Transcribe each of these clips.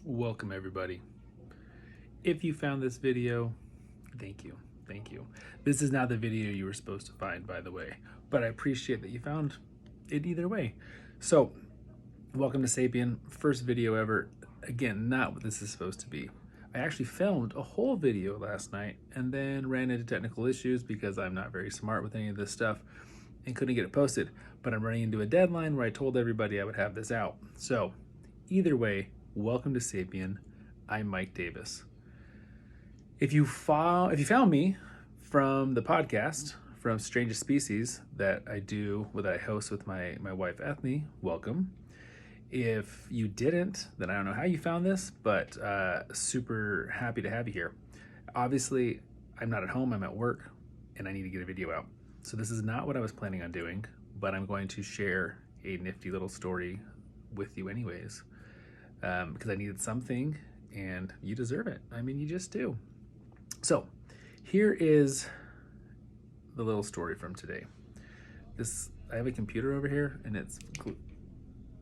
Welcome everybody. If you found this video, thank you. Thank you. This is not the video you were supposed to find, by the way, but I appreciate that you found it either way. So, welcome to Sapien. First video ever. Again, not what this is supposed to be. I actually filmed a whole video last night and then ran into technical issues because I'm not very smart with any of this stuff and couldn't get it posted. But I'm running into a deadline where I told everybody I would have this out. So, either way, welcome to Sapien. I'm Mike Davis. If you found me from the podcast, from Strangest Species, that I host with my wife Ethne, welcome. If you didn't, then I don't know how you found this, but super happy to have you here. Obviously, I'm not at home, I'm at work, and I need to get a video out. So this is not what I was planning on doing, but I'm going to share a nifty little story with you anyways. Because I needed something and you deserve it. I mean, you just do. So here is the little story from today. I have a computer over here and it's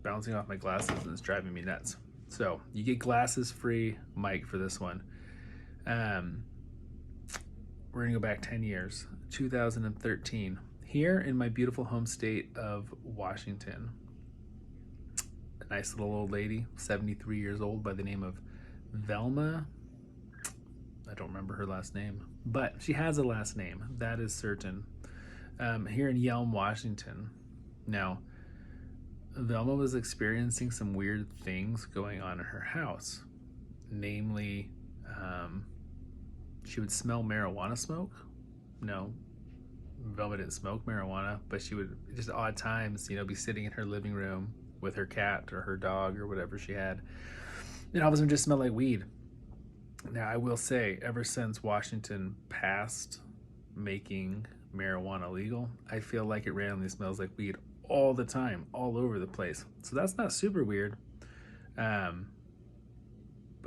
bouncing off my glasses and it's driving me nuts. So you get glasses free, Mike, for this one. We're gonna go back 10 years, 2013, here in my beautiful home state of Washington. A nice little old lady, 73 years old, by the name of Velma. I don't remember her last name, but she has a last name, that is certain. Here in Yelm, Washington. Now, Velma was experiencing some weird things going on in her house. Namely, she would smell marijuana smoke. No, Velma didn't smoke marijuana, but she would, just odd times, be sitting in her living room with her cat or her dog or whatever she had, and all of a sudden just smelled like weed. Now, I will say, ever since Washington passed making marijuana legal, I feel like it randomly smells like weed all the time, all over the place. So that's not super weird. But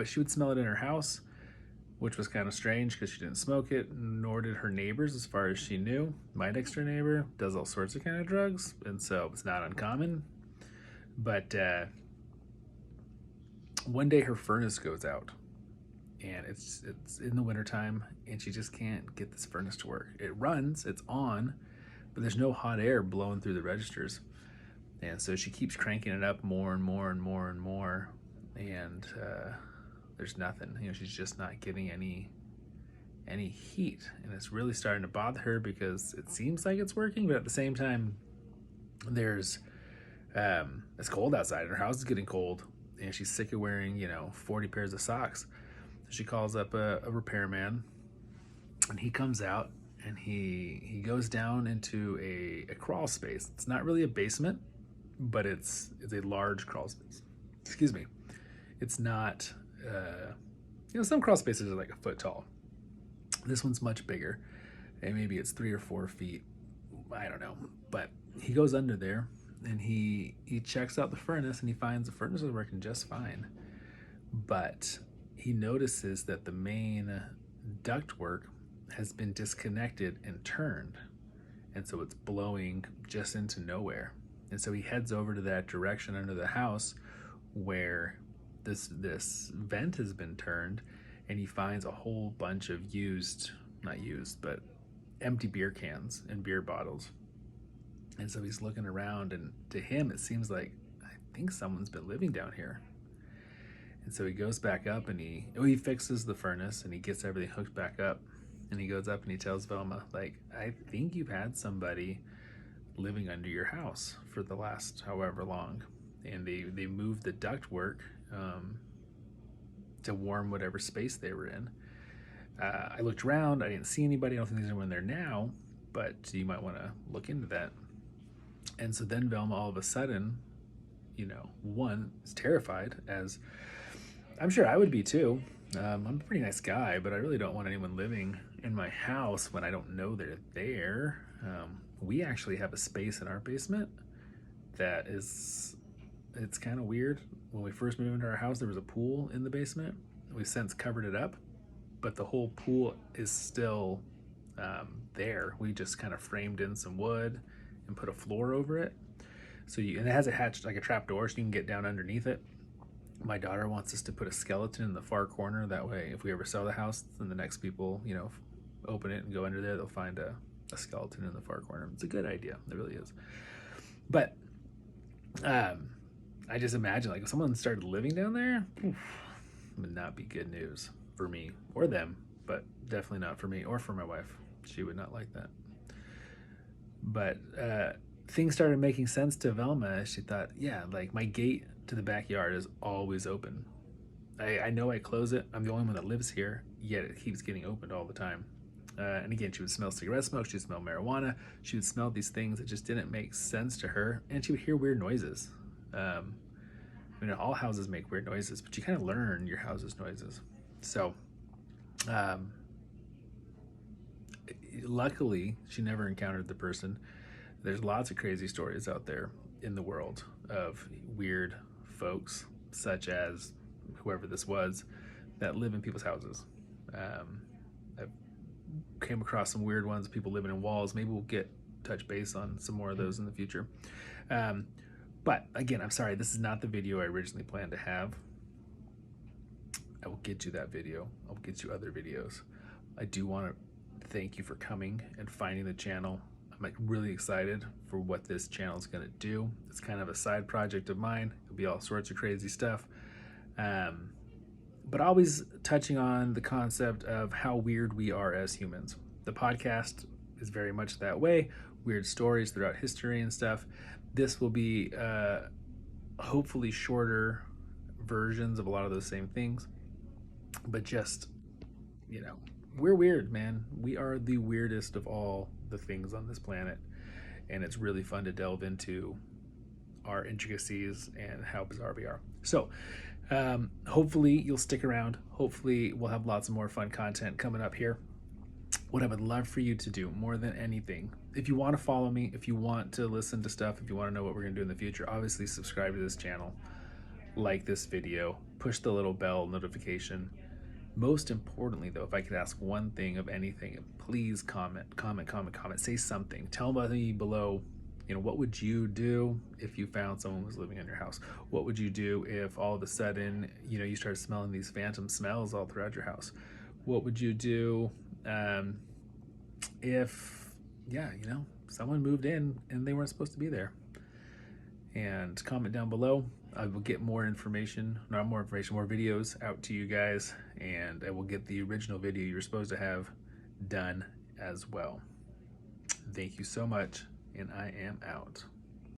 she would smell it in her house, which was kind of strange because she didn't smoke it, nor did her neighbors, as far as she knew. My next door neighbor does all sorts of kind of drugs, and so it's not uncommon. But one day her furnace goes out, and it's in the wintertime, and she just can't get this furnace to work. It runs, it's on, but there's no hot air blowing through the registers. And so she keeps cranking it up more and more and more and more, and there's nothing. She's just not getting any heat, and it's really starting to bother her because it seems like it's working, but at the same time, it's cold outside. Her house is getting cold, and she's sick of wearing 40 pairs of socks. So she calls up a repairman, and he comes out, and he goes down into a crawl space. It's not really a basement, but it's a large crawl space. Excuse me. It's not, some crawl spaces are like a foot tall. This one's much bigger, and maybe it's 3 or 4 feet. I don't know. But he goes under there, and he checks out the furnace, and he finds the furnace is working just fine. But he notices that the main ductwork has been disconnected and turned, and so it's blowing just into nowhere. And so he heads over to that direction under the house where this vent has been turned, and he finds a whole bunch of empty beer cans and beer bottles. And so he's looking around, and to him it seems like, I think someone's been living down here. And so he goes back up, and he fixes the furnace, and he gets everything hooked back up. And he goes up and he tells Velma, I think you've had somebody living under your house for the last however long. And they moved the ductwork to warm whatever space they were in. I looked around, I didn't see anybody. I don't think there's anyone there now, but you might want to look into that. And so then Velma, all of a sudden, one, is terrified, as I'm sure I would be too. I'm a pretty nice guy, but I really don't want anyone living in my house when I don't know they're there. We actually have a space in our basement it's kind of weird. When we first moved into our house, there was a pool in the basement. We've since covered it up, but the whole pool is still there. We just kind of framed in some wood and put a floor over it. And it has a hatch, like a trap door, so you can get down underneath it. My daughter wants us to put a skeleton in the far corner. That way, if we ever sell the house, then the next people, you know, open it and go under there, they'll find a skeleton in the far corner. It's a good idea. It really is. But I just imagine, like, if someone started living down there, oof, it would not be good news for me or them, but definitely not for me or for my wife. She would not like that. But things started making sense to Velma. She thought, yeah, like, my gate to the backyard is always open. I know I close it. I'm the only one that lives here, yet it keeps getting opened all the time. And again, she would smell cigarette smoke, she would smell marijuana, she would smell these things that just didn't make sense to her, and she would hear weird noises. I mean, all houses make weird noises, but you kind of learn your house's noises. So, luckily, she never encountered the person. There's lots of crazy stories out there in the world of weird folks, such as whoever this was, that live in people's houses. I've came across some weird ones, people living in walls. Maybe we'll touch base on some more of those in the future. But again, I'm sorry, this is not the video I originally planned to have. I will get you that video. I'll get you other videos. I do want to thank you for coming and finding the channel. I'm like really excited for what this channel is going to do. It's kind of a side project of mine. It'll be all sorts of crazy stuff. But always touching on the concept of how weird we are as humans. The podcast is very much that way. Weird stories throughout history and stuff. This will be hopefully shorter versions of a lot of those same things. But just, you know, we're weird, man. We are the weirdest of all the things on this planet. And it's really fun to delve into our intricacies and how bizarre we are. So, hopefully you'll stick around. Hopefully we'll have lots of more fun content coming up here. What I would love for you to do more than anything, if you want to follow me, if you want to listen to stuff, if you want to know what we're going to do in the future, obviously subscribe to this channel, like this video, push the little bell notification. Most importantly though, if I could ask one thing of anything, please comment, say something. Tell me below, you know, what would you do if you found someone was living in your house? What would you do if all of a sudden, you know, you started smelling these phantom smells all throughout your house? What would you do if, yeah, you know, someone moved in and they weren't supposed to be there? And comment down below. I will get more information, not more information, more videos out to you guys, and I will get the original video you're supposed to have done as well. Thank you so much, and I am out.